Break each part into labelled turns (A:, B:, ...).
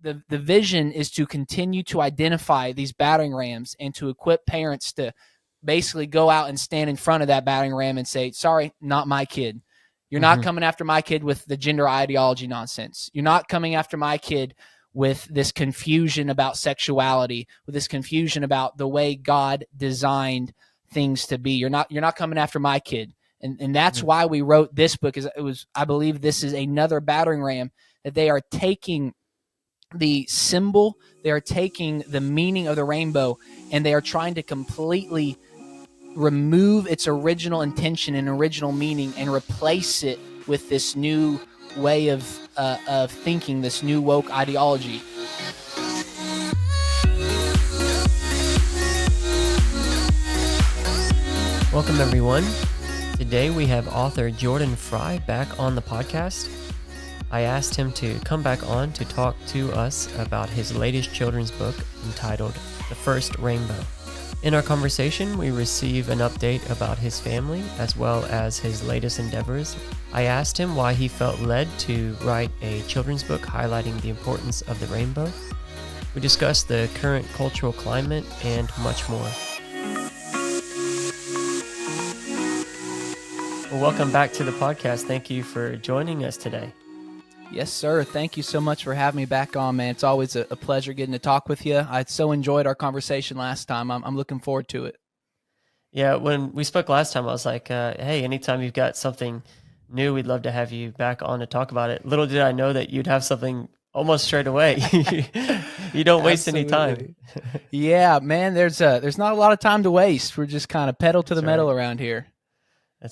A: the vision is to continue to identify these battering rams and to equip parents to basically go out and stand in front of that battering ram and say, sorry, not my kid. You're not coming after my kid with the gender ideology nonsense. You're not coming after my kid with this confusion about sexuality, with this confusion about the way God designed things to be. You're not coming after my kid. And that's why we wrote this book. I believe this is another battering ram, that they are taking the symbol, they are taking the meaning of the rainbow, and they are trying to completely remove its original intention and original meaning and replace it with this new way of thinking, this new woke ideology.
B: Welcome, everyone. Today we have author Jordan Frye back on the podcast. I asked him to come back on to talk to us about his latest children's book entitled The First Rainbow. In our conversation, we receive an update about his family as well as his latest endeavors. I asked him why he felt led to write a children's book highlighting the importance of the rainbow. We discussed the current cultural climate and much more. Well, welcome back to the podcast. Thank you for joining us today.
A: Yes, sir. Thank you so much for having me back on, man. It's always a pleasure getting to talk with you. I so enjoyed our conversation last time. I'm looking forward to it.
B: Yeah, when we spoke last time, I was like, hey, anytime you've got something new, we'd love to have you back on to talk about it. Little did I know that you'd have something almost straight away. You don't waste any time.
A: Yeah, man, there's not a lot of time to waste. We're just kind of pedal to the metal around here.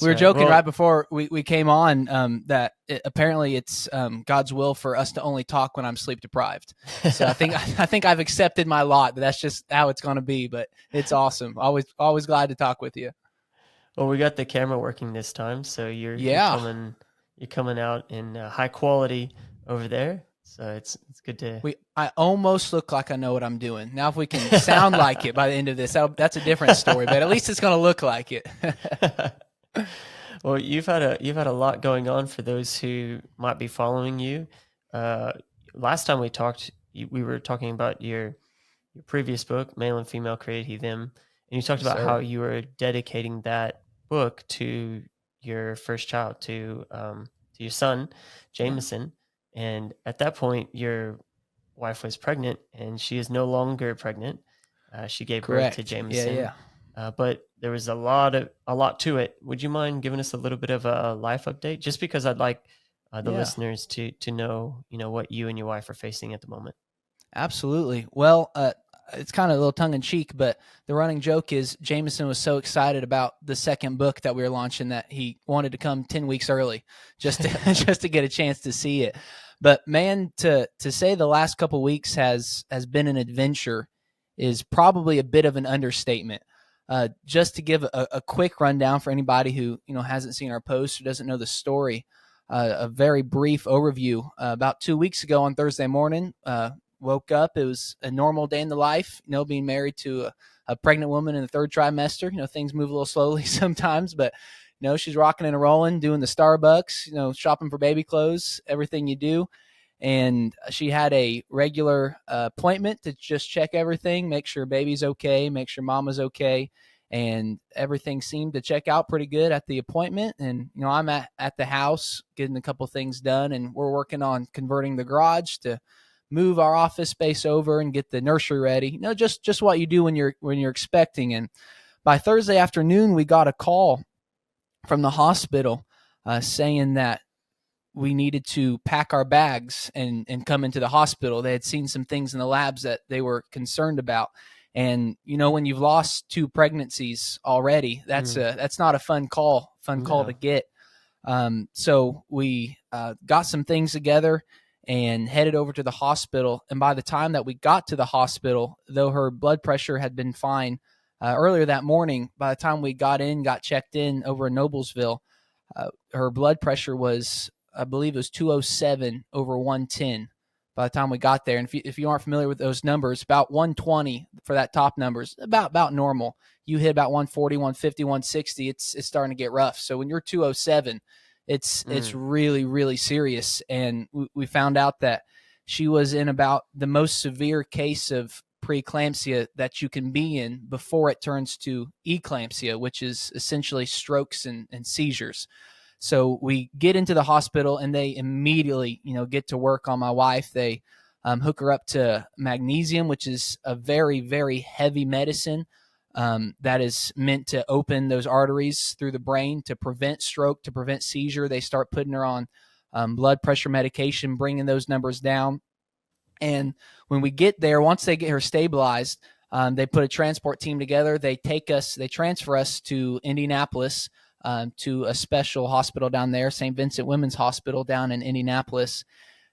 A: We were joking right before we came on that apparently it's God's will for us to only talk when I'm sleep deprived. So I think I've accepted my lot. That's just how it's going to be. But it's awesome. Always glad to talk with you.
B: Well, we got the camera working this time, so you're coming out in high quality over there. So it's good to.
A: I almost look like I know what I'm doing. Now, if we can sound like it by the end of this, that's a different story. But at least it's going to look like it.
B: Well, you've had a lot going on for those who might be following you. Last time we talked, we were talking about your previous book, Male and Female Create He Them, and you talked about how you were dedicating that book to your first child, to your son, Jameson. Yeah. And at that point, your wife was pregnant, and she is no longer pregnant. She gave birth to Jameson.
A: Yeah.
B: But there was a lot to it. Would you mind giving us a little bit of a life update? Just because I'd like the listeners to know, what you and your wife are facing at the moment.
A: Absolutely. Well, it's kind of a little tongue in cheek, but the running joke is Jameson was so excited about the second book that we were launching that he wanted to come 10 weeks early just to get a chance to see it. But man, to say the last couple weeks has been an adventure is probably a bit of an understatement. Just to give a quick rundown for anybody who hasn't seen our post or doesn't know the story, a very brief overview. About 2 weeks ago on Thursday morning, woke up. It was a normal day in the life. Being married to a pregnant woman in the third trimester. Things move a little slowly sometimes, but she's rocking and rolling, doing the Starbucks. Shopping for baby clothes, everything you do. And she had a regular appointment to just check everything, make sure baby's okay, make sure mama's okay. And everything seemed to check out pretty good at the appointment. And, I'm at the house getting a couple things done, and we're working on converting the garage to move our office space over and get the nursery ready. Just what you do when you're expecting. And by Thursday afternoon, we got a call from the hospital saying that we needed to pack our bags and come into the hospital. They had seen some things in the labs that they were concerned about. And, when you've lost 2 pregnancies already, that's not a fun call to get. So we got some things together and headed over to the hospital. And by the time that we got to the hospital, though her blood pressure had been fine earlier that morning, by the time we got checked in over in Noblesville, her blood pressure was, I believe it was 207 over 110 by the time we got there. And if you aren't familiar with those numbers, about 120 for that top number is about normal. You hit about 140, 150, 160, it's starting to get rough. So when you're 207, it's really, really serious. And we found out that she was in about the most severe case of preeclampsia that you can be in before it turns to eclampsia, which is essentially strokes and seizures. So we get into the hospital, and they immediately, get to work on my wife. They hook her up to magnesium, which is a very, very heavy medicine that is meant to open those arteries through the brain to prevent stroke, to prevent seizure. They start putting her on blood pressure medication, bringing those numbers down. And when we get there, once they get her stabilized, they put a transport team together. They transfer us to Indianapolis, to a special hospital down there, St. Vincent Women's Hospital down in Indianapolis.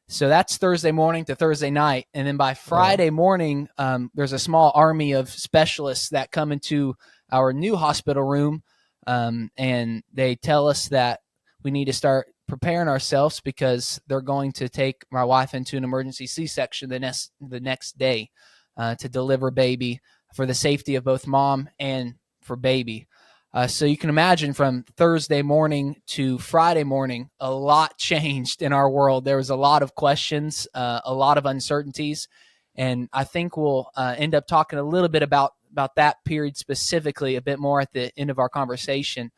A: So that's Thursday morning to Thursday night. And then by Friday morning, there's a small army of specialists that come into our new hospital room, and they tell us that we need to start preparing ourselves because they're going to take my wife into an emergency C-section the next day to deliver baby for the safety of both mom and for baby. So you can imagine from Thursday morning to Friday morning, a lot changed in our world. There was a lot of questions, a lot of uncertainties, and I think we'll end up talking a little bit about that period specifically a bit more at the end of our conversation.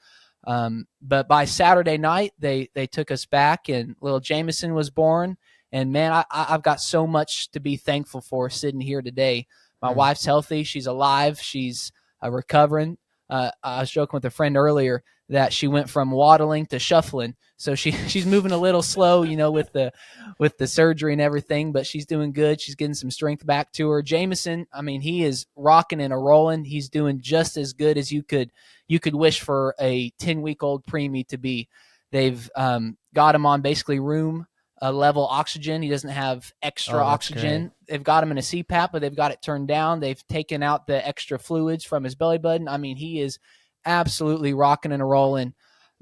A: But by Saturday night, they took us back, and little Jameson was born. And man, I've got so much to be thankful for sitting here today. My wife's healthy. She's alive. She's recovering. I was joking with a friend earlier that she went from waddling to shuffling. So she's moving a little slow, with the surgery and everything, but she's doing good. She's getting some strength back to her. Jameson, I mean, he is rocking and a rolling. He's doing just as good as you could wish for a 10-week-old preemie to be. They've got him on basically room level oxygen. He doesn't have extra oxygen.
B: Great.
A: They've got him in a CPAP, but they've got it turned down. They've taken out the extra fluids from his belly button. I mean, he is absolutely rocking and rolling.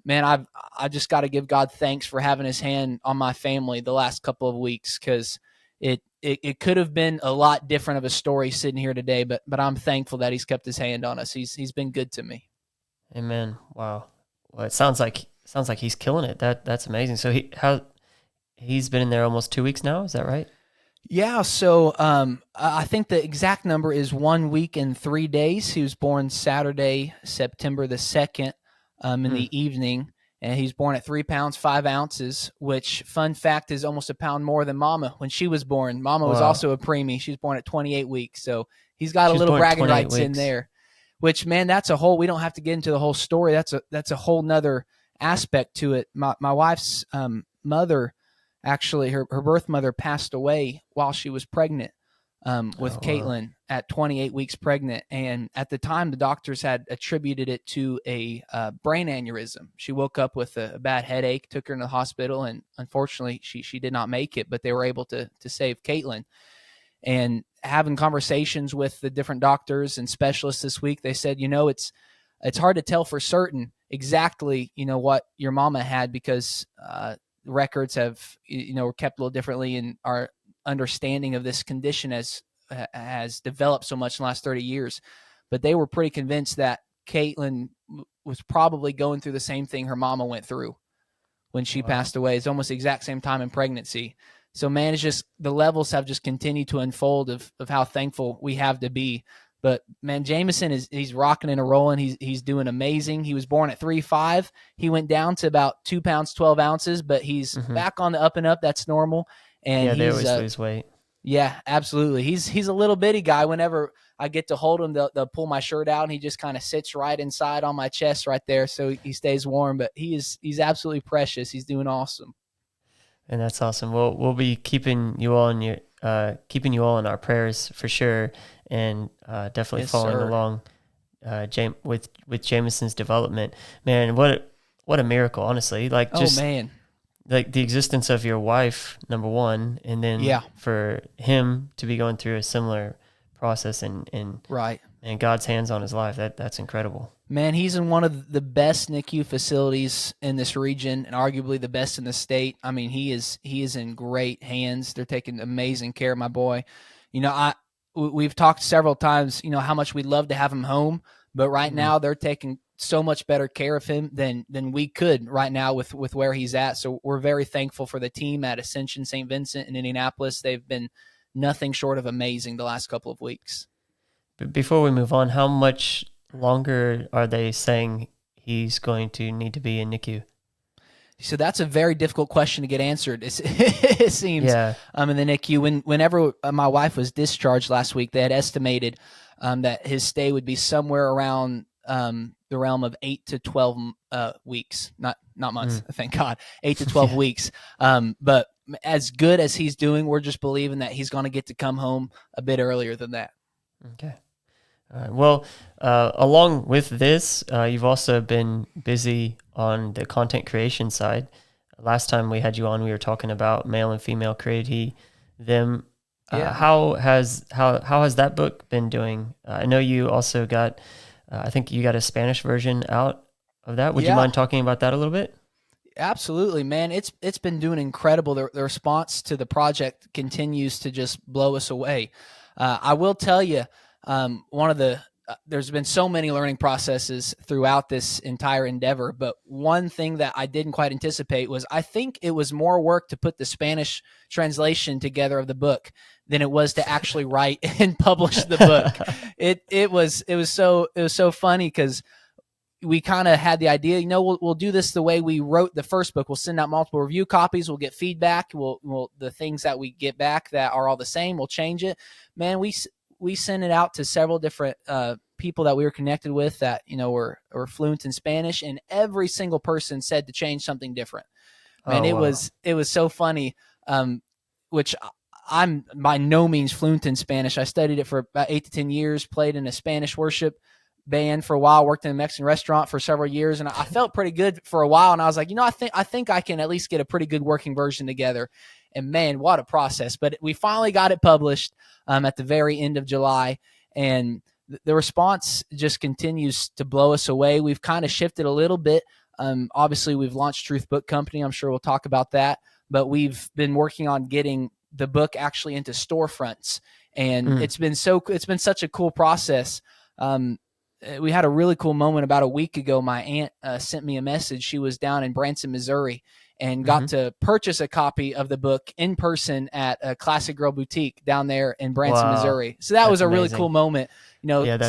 A: Man, I just got to give God thanks for having his hand on my family the last couple of weeks, because it could have been a lot different of a story sitting here today, but I'm thankful that he's kept his hand on us. He's been good to me. Amen.
B: Wow. Well, it sounds like he's killing it. That's amazing. So he's been in there almost 2 weeks now. Is that right?
A: Yeah. So I think the exact number is 1 week and 3 days. He was born Saturday, September the 2nd, in the evening, and he's born at 3 pounds 5 ounces, which, fun fact, is almost a pound more than Mama when she was born. Mama was also a preemie. She was born at 28 weeks, so he's got a little bragging rights in there. Which, man, that's a whole. We don't have to get into the whole story. That's a whole nother aspect to it. My wife's mother, actually, her birth mother passed away while she was pregnant with Caitlin at 28 weeks pregnant. And at the time, the doctors had attributed it to a brain aneurysm. She woke up with a bad headache, took her to the hospital, and unfortunately, she did not make it, but they were able to save Caitlin. And having conversations with the different doctors and specialists this week, they said, it's hard to tell for certain exactly, what your mama had, because records have, were kept a little differently, and our understanding of this condition has developed so much in the last 30 years. But they were pretty convinced that Caitlin was probably going through the same thing her mama went through when she passed away. It's almost the exact same time in pregnancy. So, man, it's just the levels have just continued to unfold of how thankful we have to be. But, man, Jameson he's rocking and rolling. He's doing amazing. He was born at 3'5". He went down to about 2 pounds 12 ounces, but he's back on the up and up. That's normal. And
B: they always lose weight.
A: Yeah, absolutely. He's a little bitty guy. Whenever I get to hold him, they'll pull my shirt out, and he just kind of sits right inside on my chest right there, so he stays warm. But he's absolutely precious. He's doing awesome.
B: And that's awesome. We'll be keeping you all in our prayers for sure, and definitely following along with Jameson's development. Man, what a miracle, honestly. Like, just like the existence of your wife, number one, and then for him to be going through a similar process and God's hands on his life, that's incredible.
A: Man, he's in one of the best NICU facilities in this region, and arguably the best in the state. I mean, he is in great hands. They're taking amazing care of my boy. We've talked several times, how much we'd love to have him home, but right now they're taking so much better care of him than we could right now with where he's at. So we're very thankful for the team at Ascension St. Vincent in Indianapolis. They've been nothing short of amazing the last couple of weeks.
B: Before we move on, how much longer are they saying he's going to need to be in NICU?
A: So that's a very difficult question to get answered. It seems in the NICU. Whenever my wife was discharged last week, they had estimated that his stay would be somewhere around the realm of 8 to 12 weeks, not months. Thank God, 8 to 12 weeks. But as good as he's doing, we're just believing that he's going to get to come home a bit earlier than that.
B: Okay. All right. Well, along with this, you've also been busy on the content creation side. Last time we had you on, we were talking about male and female created he, them. How has that book been doing? I know you also got, I think you got a Spanish version out of that. Would you mind talking about that a little bit?
A: Absolutely, man. It's been doing incredible. The response to the project continues to just blow us away. I will tell you, there's been so many learning processes throughout this entire endeavor, but one thing that I didn't quite anticipate was I think it was more work to put the Spanish translation together of the book than it was to actually write and publish the book. It was so funny because we kind of had the idea, we'll do this the way we wrote the first book. We'll send out multiple review copies. We'll get feedback. We'll the things that we get back that are all the same, we'll change it. Man, we sent it out to several different people that we were connected with that, were fluent in Spanish, and every single person said to change something different. Man, it was so funny, which I'm by no means fluent in Spanish. I studied it for about 8 to 10 years, played in a Spanish worship band for a while, worked in a Mexican restaurant for several years, and I felt pretty good for a while, and I was like, I think I can at least get a pretty good working version together. And man, what a process. But we finally got it published at the very end of July, and the response just continues to blow us away. We've kind of shifted a little bit. Obviously, we've launched Truth Book Company. I'm sure we'll talk about that. But we've been working on getting the book actually into storefronts, and it's been such a cool process. We had a really cool moment about a week ago. My aunt sent me a message. She was down in Branson, Missouri, and got to purchase a copy of the book in person at a Classic Girl Boutique down there in Branson, Missouri. So that's a really cool moment.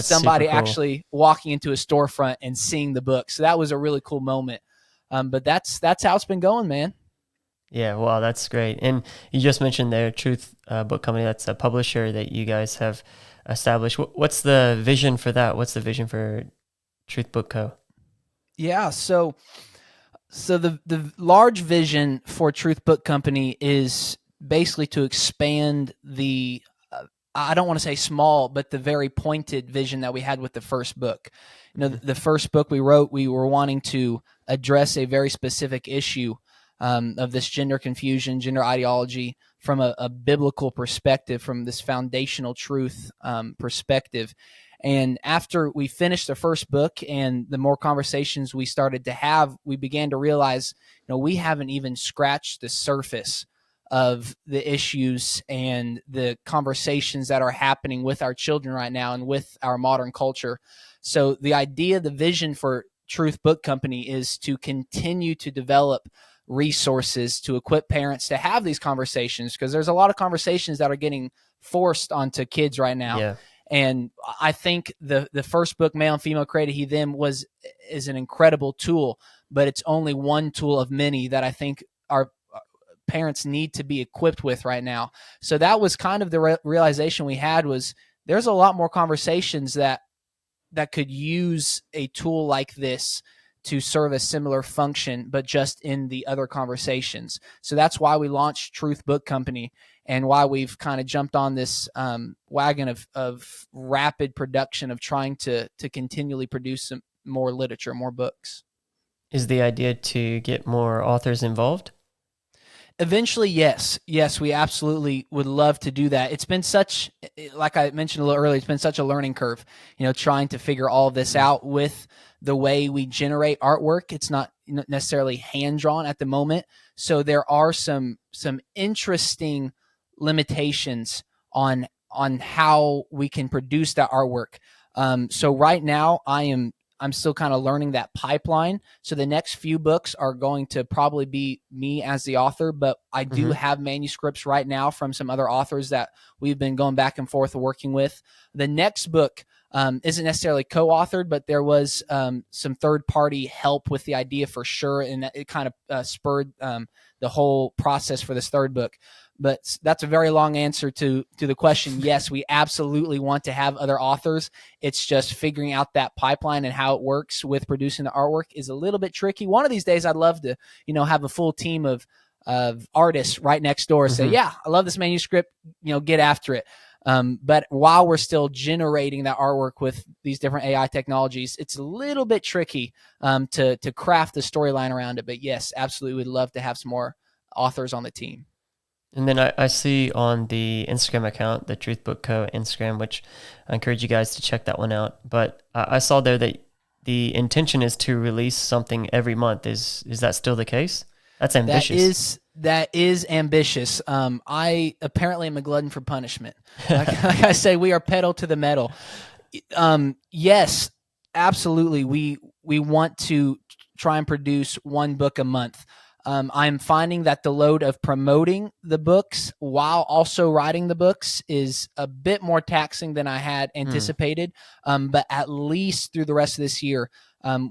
A: Somebody cool. Actually walking into a storefront and seeing the book. So that was a really cool moment. But that's how it's been going, man.
B: Yeah, wow, that's great. And you just mentioned their Truth Book Company. That's a publisher that you guys have established. What's the vision for that? What's the vision for Truth Book Co? Yeah,
A: so the large vision for Truth Book Company is basically to expand the I don't want to say small, but the very pointed vision that we had with the first book. The first book we wrote, we were wanting to address a very specific issue of this gender confusion, gender ideology from a biblical perspective, from this foundational truth perspective. And after we finished the first book and the more conversations we started to have, we began to realize, we haven't even scratched the surface of the issues and the conversations that are happening with our children right now and with our modern culture. So the idea, the vision for Truth Book Company is to continue to develop resources to equip parents to have these conversations, because there's a lot of conversations that are getting forced onto kids right now.
B: Yeah.
A: And I think the first book, Male and Female Created He Them, is an incredible tool, but it's only one tool of many that I think our parents need to be equipped with right now. So that was kind of the realization we had, was there's a lot more conversations that could use a tool like this to serve a similar function, but just in the other conversations. So that's why we launched Truth Book Company, and why we've kind of jumped on this wagon of rapid production, of trying to continually produce some more literature, more books.
B: Is the idea to get more authors involved?
A: Eventually, yes. Yes, we absolutely would love to do that. It's been such, like I mentioned a little earlier, it's been such a learning curve, trying to figure all this out with the way we generate artwork. It's not necessarily hand-drawn at the moment. So there are some interesting limitations on how we can produce that artwork. So right now I am I'm still kind of learning that pipeline. So the next few books are going to probably be me as the author, but I do have manuscripts right now from some other authors that we've been going back and forth working with. The next book isn't necessarily co-authored, but there was some third-party help with the idea for sure, and it kind of spurred the whole process for this third book. But that's a very long answer to the question. Yes, we absolutely want to have other authors. It's just figuring out that pipeline and how it works with producing the artwork is a little bit tricky. One of these days, I'd love to, have a full team of artists right next door say, yeah, I love this manuscript, get after it. But while we're still generating that artwork with these different AI technologies, it's a little bit tricky to craft the storyline around it. But yes, absolutely would love to have some more authors on the team.
B: And then I see on the Instagram account, the Truth Book Co. Instagram, which I encourage you guys to check that one out. But I saw there that the intention is to release something every month. Is that still the case? That's ambitious.
A: That is ambitious. I apparently am a glutton for punishment. Like I say, we are pedal to the metal. Yes, absolutely. We want to try and produce one book a month. I'm finding that the load of promoting the books while also writing the books is a bit more taxing than I had anticipated. But at least through the rest of this year,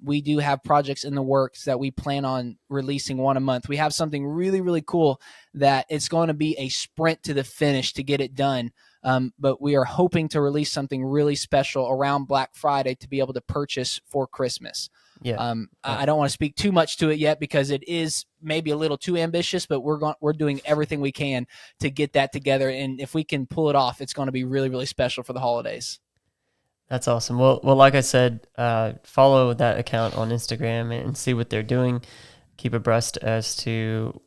A: we do have projects in the works that we plan on releasing one a month. We have something really, really cool that it's going to be a sprint to the finish to get it done. But we are hoping to release something really special around Black Friday to be able to purchase for Christmas.
B: Yeah.
A: I don't want to speak too much to it yet because it is maybe a little too ambitious, but we're doing everything we can to get that together. And if we can pull it off, it's going to be really, really special for the holidays.
B: That's awesome. Well, like I said, follow that account on Instagram and see what they're doing. Keep abreast as to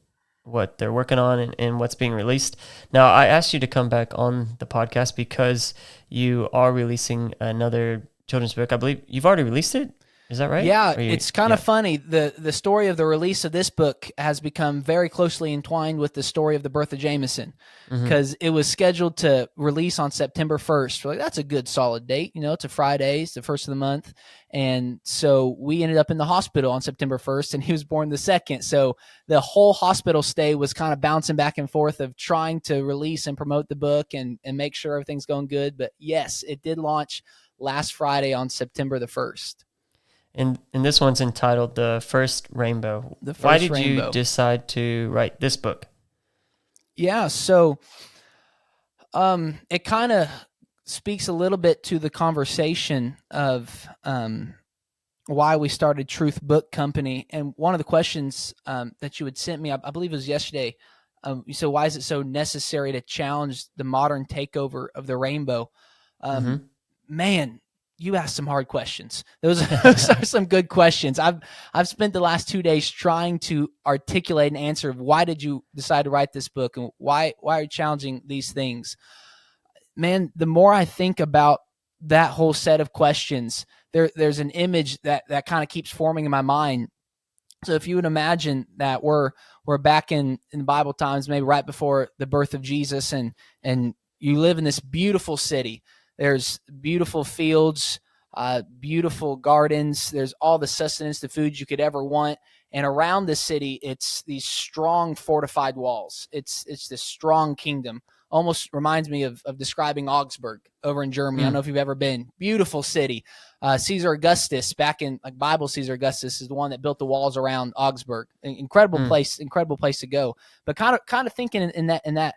B: what they're working on and what's being released. Now, I asked you to come back on the podcast because you are releasing another children's book. I believe you've already released it. Is that right?
A: Yeah, it's kind of funny. The story of the release of this book has become very closely entwined with the story of the birth of Jameson, because it was scheduled to release on September 1st. We're like, that's a good solid date. It's a Friday, it's the first of the month. And so we ended up in the hospital on September 1st, and he was born the 2nd. So the whole hospital stay was kind of bouncing back and forth of trying to release and promote the book and make sure everything's going good. But yes, it did launch last Friday on September the 1st.
B: And this one's entitled The First Rainbow. Why did you decide to write this book?
A: Yeah, so it kind of speaks a little bit to the conversation of why we started Truth Book Company. And one of the questions that you had sent me, I believe it was yesterday, you said, why is it so necessary to challenge the modern takeover of the rainbow? Man, you asked some hard questions. Those are some good questions. I've spent the last 2 days trying to articulate an answer of why did you decide to write this book and why are you challenging these things? Man, the more I think about that whole set of questions, there's an image that kind of keeps forming in my mind. So if you would imagine that we're back in Bible times, maybe right before the birth of Jesus, and you live in this beautiful city. There's beautiful fields, beautiful gardens. There's all the sustenance, the food you could ever want. And around the city, it's these strong fortified walls. It's this strong kingdom. Almost reminds me of describing Augsburg over in Germany. I don't know if you've ever been. Beautiful city. Caesar Augustus, back in Bible, Caesar Augustus is the one that built the walls around Augsburg. Incredible place to go. But kind of thinking in that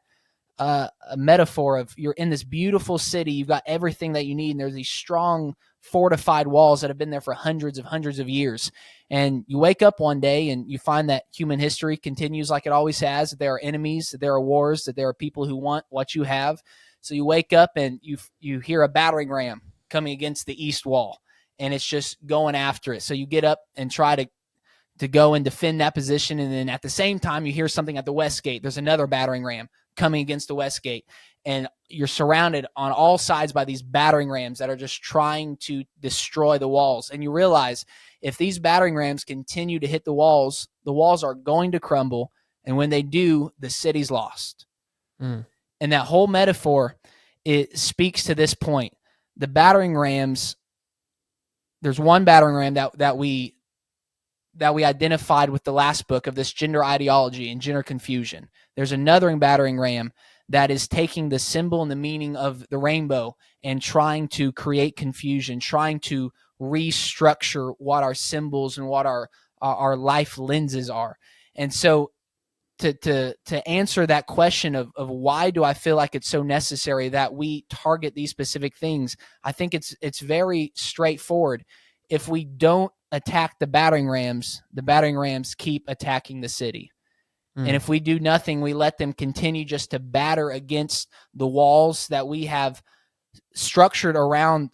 A: a metaphor of you're in this beautiful city, you've got everything that you need, and there's these strong fortified walls that have been there for hundreds of years. And you wake up one day and you find that human history continues like it always has, that there are enemies, that there are wars, that there are people who want what you have. So you wake up and you hear a battering ram coming against the east wall, and it's just going after it. So you get up and try to go and defend that position, and then at the same time you hear something at the west gate. There's another battering ram coming against the west gate, and you're surrounded on all sides by these battering rams that are just trying to destroy the walls. And you realize if these battering rams continue to hit the walls are going to crumble, and when they do, the city's lost. And that whole metaphor, it speaks to this point. The battering rams there's one battering ram that we identified with the last book of this gender ideology and gender confusion. There's another battering ram that is taking the symbol and the meaning of the rainbow and trying to create confusion, trying to restructure what our symbols and what our life lenses are. And so to answer that question of why do I feel like it's so necessary that we target these specific things, I think it's very straightforward. If we don't attack the battering rams keep attacking the city. And if we do nothing, we let them continue just to batter against the walls that we have structured around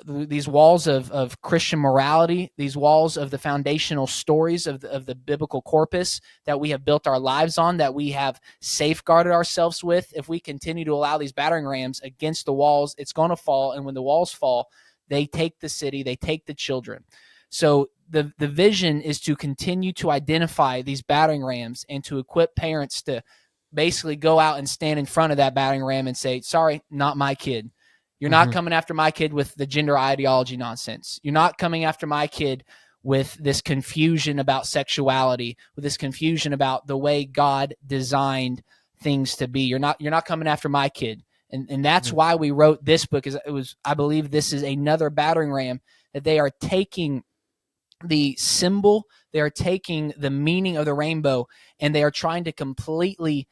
A: these walls of Christian morality, these walls of the foundational stories of the biblical corpus that we have built our lives on, that we have safeguarded ourselves with. If we continue to allow these battering rams against the walls, it's going to fall. And when the walls fall, they take the city, they take the children. So the vision is to continue to identify these battering rams and to equip parents to basically go out and stand in front of that battering ram and say, sorry, not my kid. You're not coming after my kid with the gender ideology nonsense. You're not coming after my kid with this confusion about sexuality, with this confusion about the way God designed things to be. You're not coming after my kid. And that's why we wrote this book. I believe this is another battering ram that they are taking the symbol, they are taking the meaning of the rainbow, and they are trying to completely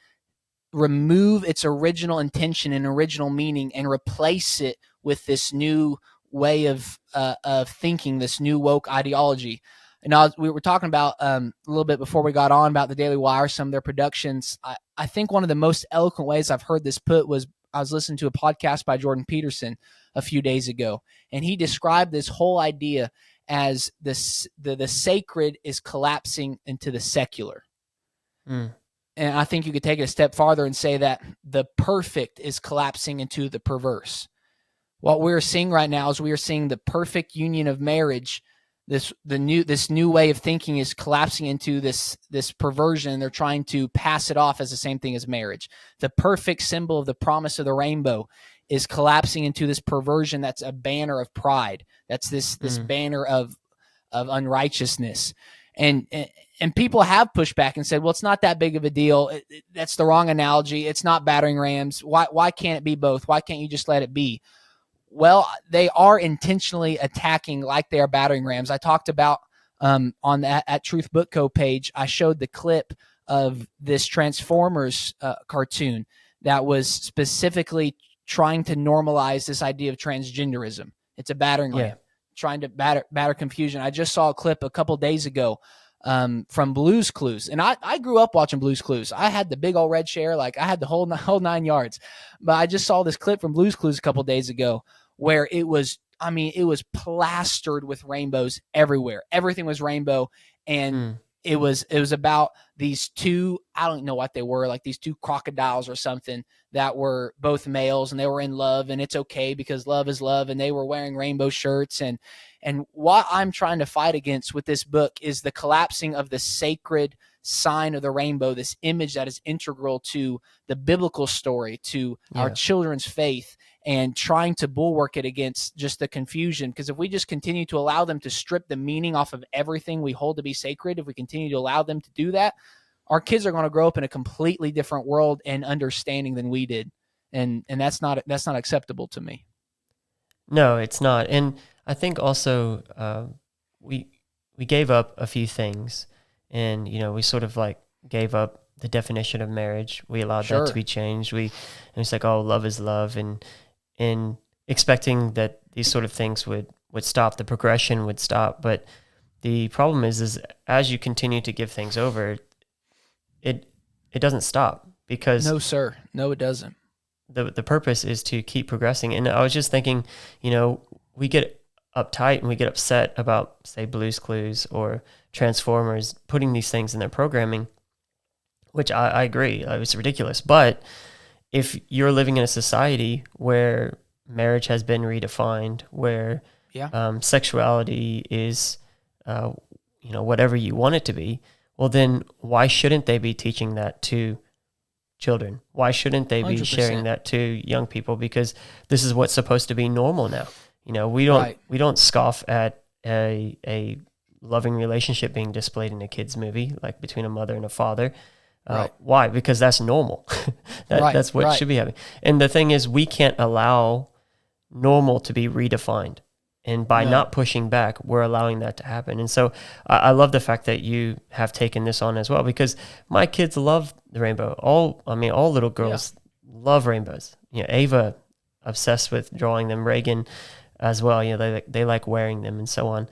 A: remove its original intention and original meaning and replace it with this new way of thinking, this new woke ideology. And we were talking about a little bit before we got on about the Daily Wire, some of their productions. I think one of the most eloquent ways I've heard this put was I was listening to a podcast by Jordan Peterson a few days ago, and he described this whole idea as the sacred is collapsing into the secular. And I think you could take it a step farther and say that the perfect is collapsing into the perverse. What we're seeing right now is we are seeing the perfect union of marriage. This new way of thinking is collapsing into this perversion. They're trying to pass it off as the same thing as marriage. The perfect symbol of the promise of the rainbow is collapsing into this perversion that's a banner of pride. That's this banner of unrighteousness. And people have pushed back and said, well, it's not that big of a deal. That's the wrong analogy. It's not battering rams. Why can't it be both? Why can't you just let it be? Well, they are intentionally attacking like they are battering rams. I talked about on that at Truth Book Co. page, I showed the clip of this Transformers cartoon that was specifically trying to normalize this idea of transgenderism. It's a battering ram, trying to batter confusion. I just saw a clip a couple days ago from Blue's Clues. And I grew up watching Blue's Clues. I had the big old red chair. Like I had the whole 9 yards. But I just saw this clip from Blue's Clues a couple days ago where it was plastered with rainbows everywhere. Everything was rainbow. And it was about these two, I don't know what they were, like these two crocodiles or something that were both males and they were in love, and it's okay because love is love, and they were wearing rainbow shirts. And what I'm trying to fight against with this book is the collapsing of the sacred sign of the rainbow, this image that is integral to the biblical story, to our children's faith, and trying to bulwark it against just the confusion. Because if we just continue to allow them to strip the meaning off of everything we hold to be sacred, if we continue to allow them to do that, our kids are going to grow up in a completely different world and understanding than we did. And that's not acceptable to me.
B: No, it's not. And I think also we gave up a few things, and we sort of like gave up the definition of marriage. We allowed that to be changed. And it's like, oh, love is love, and expecting that these sort of things would stop, the progression would stop. But the problem is as you continue to give things over, it doesn't stop, because
A: no, sir, no, it doesn't.
B: The purpose is to keep progressing. And I was just thinking, we get uptight and we get upset about, say, Blue's Clues or Transformers putting these things in their programming, which I agree, it's ridiculous. But if you're living in a society where marriage has been redefined, where sexuality is, whatever you want it to be, well, then why shouldn't they be teaching that to children? Why shouldn't they be
A: 100%.
B: sharing that to young people? Because this is what's supposed to be normal now. We don't scoff at a loving relationship being displayed in a kid's movie, like between a mother and a father.
A: Right.
B: Why? Because that's normal. That's what should be happening. And the thing is, we can't allow normal to be redefined. And by not pushing back, we're allowing that to happen. And so I love the fact that you have taken this on as well, because my kids love the rainbow. All little girls love rainbows. Ava, obsessed with drawing them. Reagan as well. They like wearing them and so on.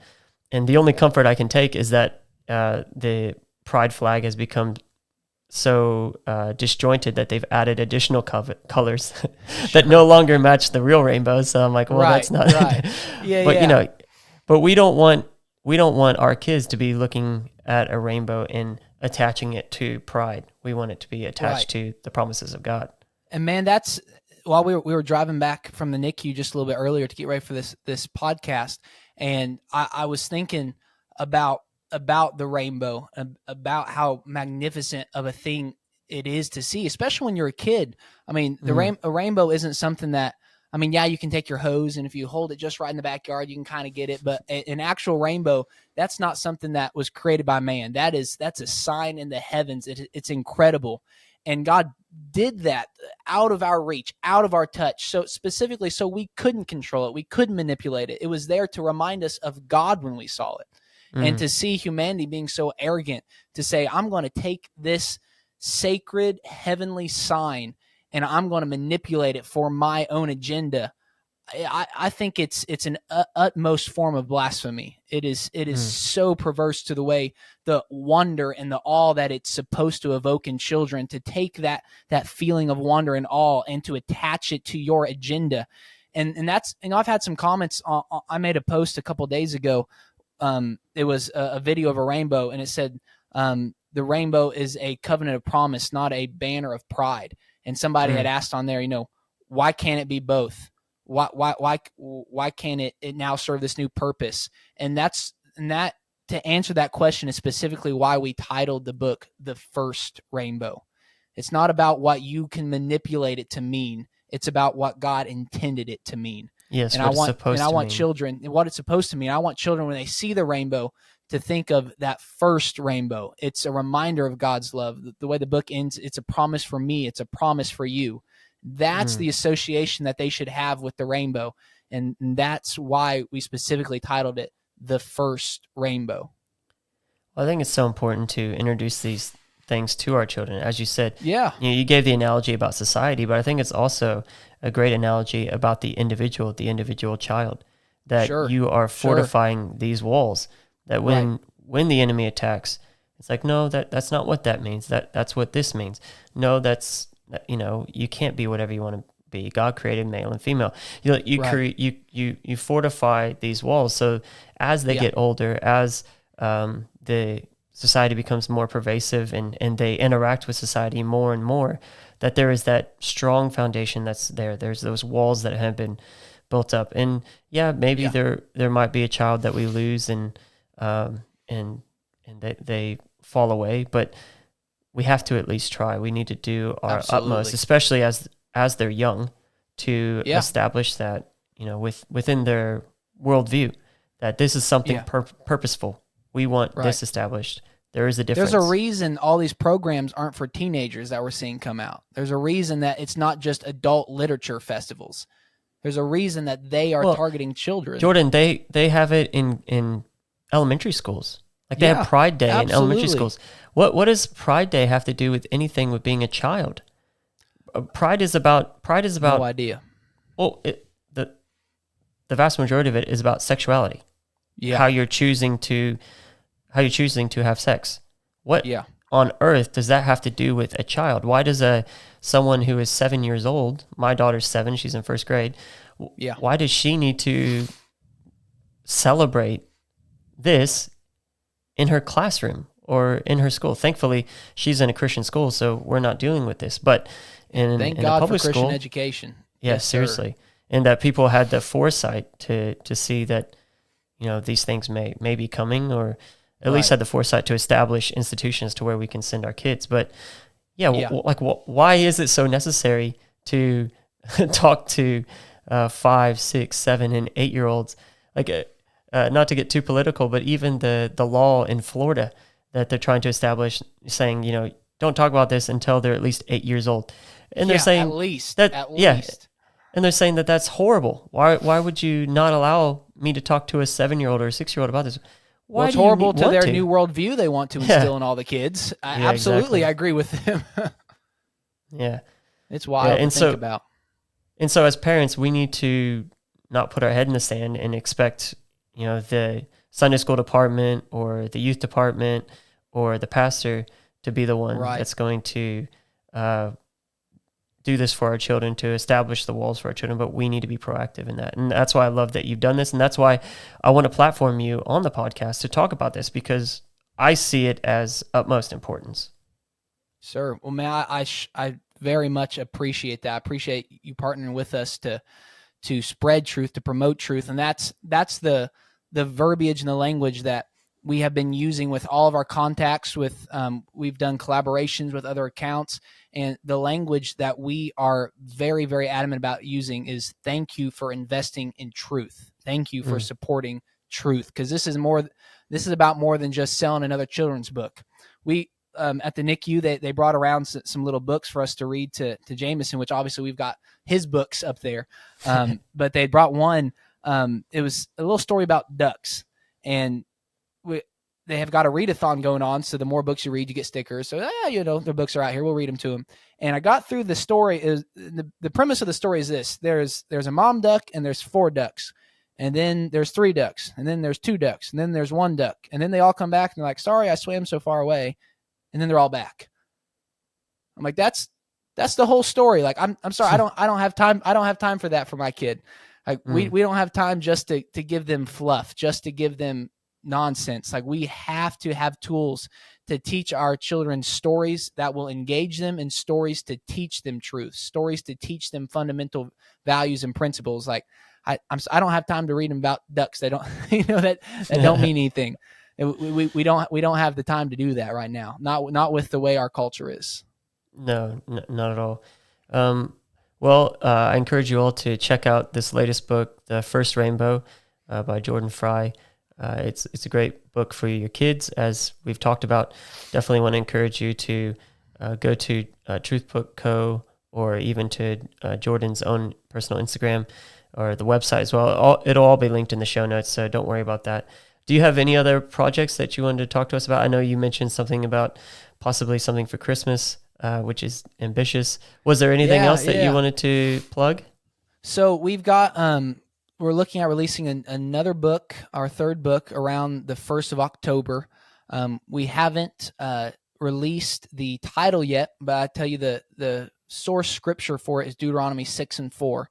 B: And the only comfort I can take is that the pride flag has become so disjointed that they've added additional colors that no longer match the real rainbows. So I'm like, well, that's not
A: right.
B: But we don't want our kids to be looking at a rainbow and attaching it to pride. We want it to be attached to the promises of God. And
A: man, that's while we were driving back from the NICU just a little bit earlier to get ready for this podcast, and I was thinking about the rainbow, about how magnificent of a thing it is to see, especially when you're a kid. I mean, a rainbow isn't something that, you can take your hose and if you hold it just right in the backyard, you can kind of get it. But an actual rainbow, that's not something that was created by man. That's a sign in the heavens. It's incredible. And God did that out of our reach, out of our touch. So specifically, so we couldn't control it. We couldn't manipulate it. It was there to remind us of God when we saw it. And to see humanity being so arrogant to say, I'm going to take this sacred heavenly sign and I'm going to manipulate it for my own agenda. I think it's an utmost form of blasphemy. It is so perverse to the way the wonder and the awe that it's supposed to evoke in children, to take that feeling of wonder and awe and to attach it to your agenda. And that's, I've had some comments I made a post a couple days ago. It was a video of a rainbow, and it said, the rainbow is a covenant of promise, not a banner of pride. And somebody had asked on there, why can't it be both? Why can't it now serve this new purpose? And that to answer that question is specifically why we titled the book The First Rainbow. It's not about what you can manipulate it to mean. It's about what God intended it to mean.
B: Yes,
A: and I want children, what it's supposed to mean. I want children, when they see the rainbow, to think of that first rainbow. It's a reminder of God's love. The way the book ends, it's a promise for me. It's a promise for you. That's the association that they should have with the rainbow. And that's why we specifically titled it The First Rainbow.
B: Well, I think it's so important to introduce these things to our children. As you said, you gave the analogy about society, but I think it's also a great analogy about the individual child, that you are fortifying these walls, that when the enemy attacks, it's like, no, that's not what that means. That's what this means. No, you can't be whatever you want to be. God created male and female. You fortify these walls. So as they get older, as the society becomes more pervasive and they interact with society more and more, that there is that strong foundation that's there. There's those walls that have been built up. And maybe there might be a child that we lose and they fall away, but we have to at least try. We need to do our utmost, especially as they're young, to establish that, within their worldview, that this is something purposeful. We want this established. There is a difference.
A: There's a reason all these programs aren't for teenagers that we're seeing come out. There's a reason that it's not just adult literature festivals. There's a reason that they are targeting children.
B: Jordan, they have it in elementary schools. Like they have Pride Day in elementary schools. What does Pride Day have to do with anything with being a child? Pride is about
A: no idea.
B: Well, the vast majority of it is about sexuality.
A: Yeah.
B: How you're choosing to have sex. What on earth does that have to do with a child? Why does someone who is 7 years old, my daughter's 7, she's in first grade, why does she need to celebrate this in her classroom or in her school? Thankfully, she's in a Christian school, so we're not dealing with this. But
A: thank God
B: a public
A: for Christian
B: school,
A: education.
B: Yes, seriously. And that people had the foresight to see that, these things may be coming, or at least had the foresight to establish institutions to where we can send our kids. But why is it so necessary to talk to 5, 6, 7, and 8-year-olds? Like not to get too political, but even the law in Florida that they're trying to establish, saying, don't talk about this until they're at least 8 years old. And they're saying
A: at least.
B: And they're saying that that's horrible. Why would you not allow me to talk to a 7-year-old or a 6-year-old about this?
A: Well, it's horrible to their new worldview they want to instill in all the kids. Absolutely, exactly. I agree with them.
B: Yeah.
A: It's wild to think about.
B: And so as parents, we need to not put our head in the sand and expect, the Sunday school department or the youth department or the pastor to be the one that's going to do this for our children, to establish the walls for our children, but we need to be proactive in that. And that's why I love that you've done this. And that's why I want to platform you on the podcast to talk about this, because I see it as utmost importance.
A: Sure. Well, man, I very much appreciate that. I appreciate you partnering with us to spread truth, to promote truth. And that's the verbiage and the language that we have been using with all of our contacts with, we've done collaborations with other accounts, and the language that we are very, very adamant about using is thank you for investing in truth. Thank you for supporting truth. Cause this is about more than just selling another children's book. We, at the NICU, they brought around some little books for us to read to Jameson, which obviously we've got his books up there. But they brought one, it was a little story about ducks, and they have got a readathon going on. So the more books you read, you get stickers. So, their books are out here. We'll read them to them. And I got through the story. The premise of the story is this. There's a mom duck and there's 4 ducks. And then there's 3 ducks. And then there's 2 ducks. And then there's 1 duck. And then they all come back and they're like, sorry, I swam so far away. And then they're all back. I'm like, that's the whole story. Like, I'm sorry. I don't have time. I don't have time for that for my kid. Like we don't have time just to give them fluff, just to give them nonsense. Like, we have to have tools to teach our children stories that will engage them, and stories to teach them truth, stories to teach them fundamental values and principles. Like, I don't have time to read them about ducks. They don't, that don't mean anything. We don't have the time to do that right now. Not with the way our culture is.
B: No, not at all. Well, I encourage you all to check out this latest book, The First Rainbow, by Jordan Frye. It's a great book for your kids, as we've talked about. Definitely want to encourage you to go to Truth Book Co. or even to Jordan's own personal Instagram or the website as well. It'll all be linked in the show notes, so don't worry about that. Do you have any other projects that you wanted to talk to us about? I know you mentioned something about possibly something for Christmas, which is ambitious. Was there anything else that you wanted to plug?
A: So we've got... we're looking at releasing another book, our 3rd book, around the 1st of October. We haven't released the title yet, but I tell you the source scripture for it is Deuteronomy 6:4,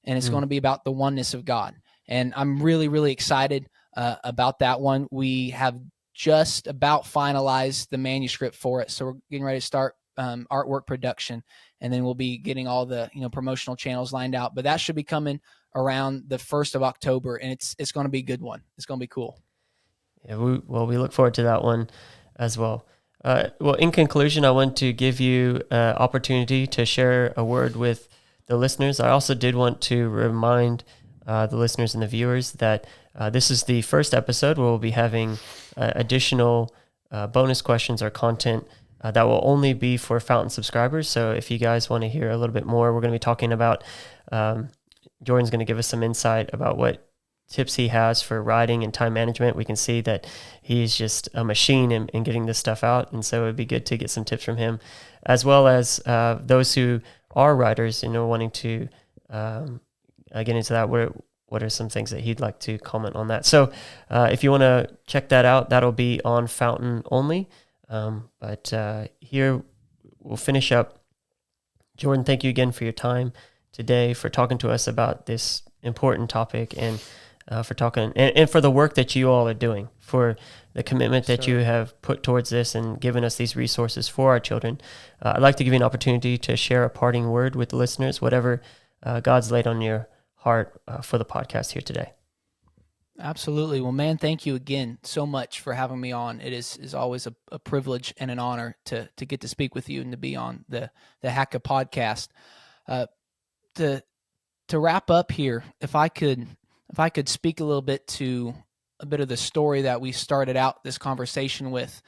A: and it's going to be about the oneness of God. And I'm really, really excited about that one. We have just about finalized the manuscript for it, so we're getting ready to start artwork production, and then we'll be getting all the promotional channels lined out. But that should be coming around the 1st of October, and it's going to be a good one. It's going to be cool.
B: Yeah, we look forward to that one as well. Well, in conclusion, I want to give you an opportunity to share a word with the listeners. I also did want to remind the listeners and the viewers that this is the first episode where we'll be having additional bonus questions or content that will only be for Fountain subscribers. So if you guys want to hear a little bit more, we're going to be talking about Jordan's going to give us some insight about what tips he has for writing and time management. We can see that he's just a machine in getting this stuff out. And so it'd be good to get some tips from him, as well as those who are writers, wanting to get into that. What are some things that he'd like to comment on that? So if you want to check that out, that'll be on Fountain only. But here we'll finish up. Jordan, thank you again for your time today, for talking to us about this important topic, and for talking and for the work that you all are doing, for the commitment that you have put towards this and given us these resources for our children. I'd like to give you an opportunity to share a parting word with the listeners, whatever God's laid on your heart for the podcast here today.
A: Absolutely. Well, man, thank you again so much for having me on. It is always a privilege and an honor to get to speak with you and to be on the Hacka podcast. To wrap up here, if I could speak a little bit to a bit of the story that we started out this conversation with.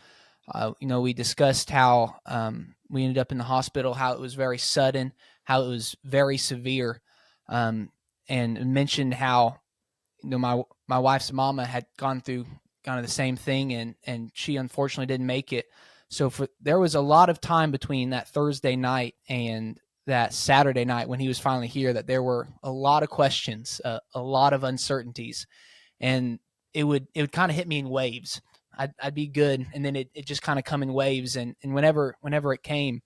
A: We discussed how we ended up in the hospital, how it was very sudden, how it was very severe, and mentioned how my wife's mama had gone through kind of the same thing, and she unfortunately didn't make it. So there was a lot of time between that Thursday night and that Saturday night when he was finally here that there were a lot of questions, a lot of uncertainties, and it would kind of hit me in waves. I'd be good, and then it just kind of come in waves, and whenever it came,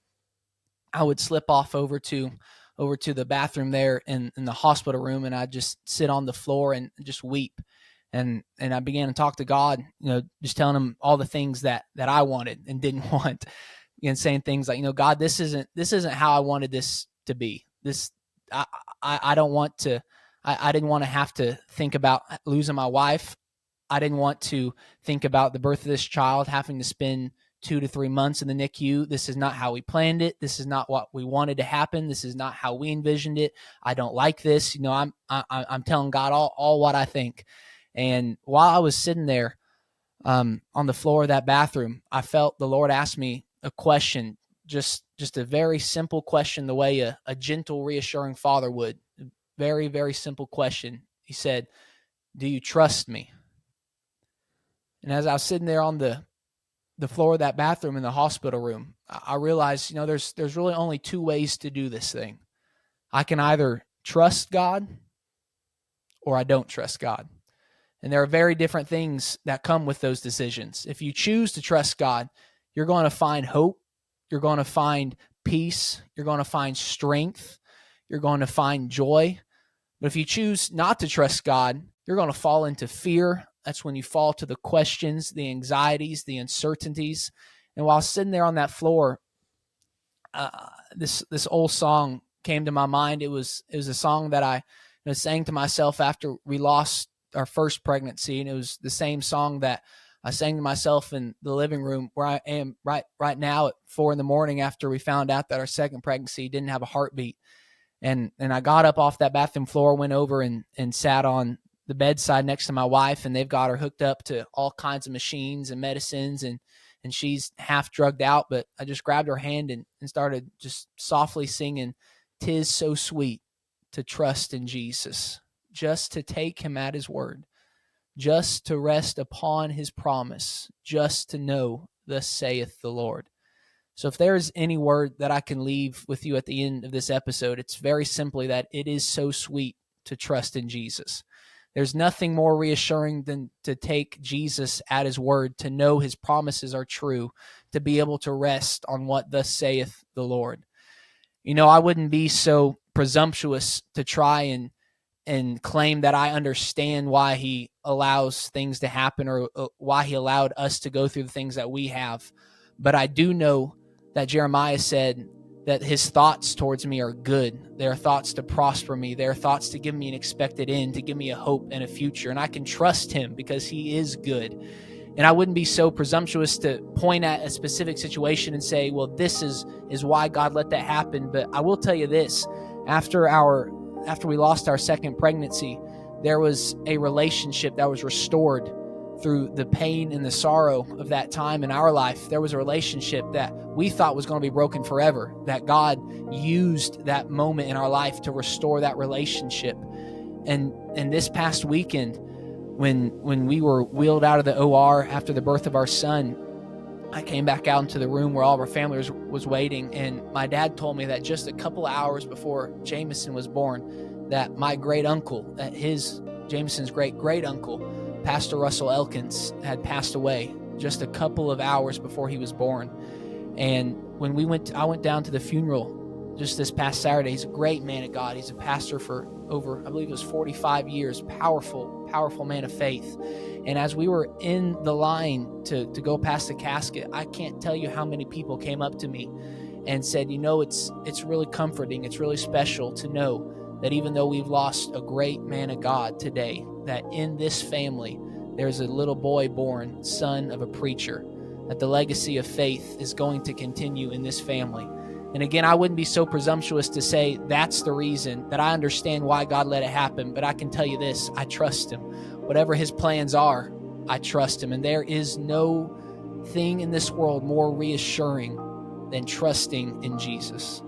A: I would slip off over to the bathroom there in the hospital room, and I'd just sit on the floor and just weep. And I began to talk to God, just telling him all the things that I wanted and didn't want, and saying things like, God, this isn't how I wanted this to be. I don't want to, I didn't want to have to think about losing my wife. I didn't want to think about the birth of this child, having to spend 2 to 3 months in the NICU. This is not how we planned it. This is not what we wanted to happen. This is not how we envisioned it. I don't like this. I'm telling God all what I think. And while I was sitting there on the floor of that bathroom, I felt the Lord ask me a question, just a very simple question, the way a gentle, reassuring father would. Very, very simple question. He said, "Do you trust me?" And as I was sitting there on the floor of that bathroom in the hospital room, I realized, there's really only 2 ways to do this thing. I can either trust God or I don't trust God. And there are very different things that come with those decisions. If you choose to trust God, you're going to find hope. You're going to find peace. You're going to find strength. You're going to find joy. But if you choose not to trust God, you're going to fall into fear. That's when you fall to the questions, the anxieties, the uncertainties. And while sitting there on that floor, this old song came to my mind. It was a song that I sang to myself after we lost our first pregnancy, and it was the same song that I sang to myself in the living room where I am right now at 4 a.m. after we found out that our second pregnancy didn't have a heartbeat. And I got up off that bathroom floor, went over and sat on the bedside next to my wife, and they've got her hooked up to all kinds of machines and medicines, and she's half drugged out, but I just grabbed her hand and started just softly singing, "'Tis so sweet to trust in Jesus, just to take him at his word, just to rest upon his promise, just to know, thus saith the Lord." So if there's any word that I can leave with you at the end of this episode, it's very simply that it is so sweet to trust in Jesus. There's nothing more reassuring than to take Jesus at his word, to know his promises are true, to be able to rest on what thus saith the Lord. I wouldn't be so presumptuous to try and claim that I understand why he allows things to happen or why he allowed us to go through the things that we have. But I do know that Jeremiah said that his thoughts towards me are good. They are thoughts to prosper me. They are thoughts to give me an expected end, to give me a hope and a future. And I can trust him because he is good. And I wouldn't be so presumptuous to point at a specific situation and say, well, this is why God let that happen. But I will tell you this, after we lost our second pregnancy, there was a relationship that was restored through the pain and the sorrow of that time in our life. There was a relationship that we thought was going to be broken forever, that God used that moment in our life to restore that relationship. And this past weekend, when we were wheeled out of the OR after the birth of our son, I came back out into the room where all of our family was waiting, and my dad told me that just a couple of hours before Jameson was born, that my great uncle, Jameson's great uncle, Pastor Russell Elkins, had passed away just a couple of hours before he was born. And when I went down to the funeral just this past Saturday. He's a great man of God. He's a pastor for over, I believe it was 45 years, powerful man of faith. And as we were in the line to go past the casket, I can't tell you how many people came up to me and said, it's really comforting, it's really special to know that even though we've lost a great man of God today, that in this family, there's a little boy born, son of a preacher, that the legacy of faith is going to continue in this family. And again, I wouldn't be so presumptuous to say that's the reason, that I understand why God let it happen, but I can tell you this, I trust him. Whatever his plans are, I trust him. And there is no thing in this world more reassuring than trusting in Jesus.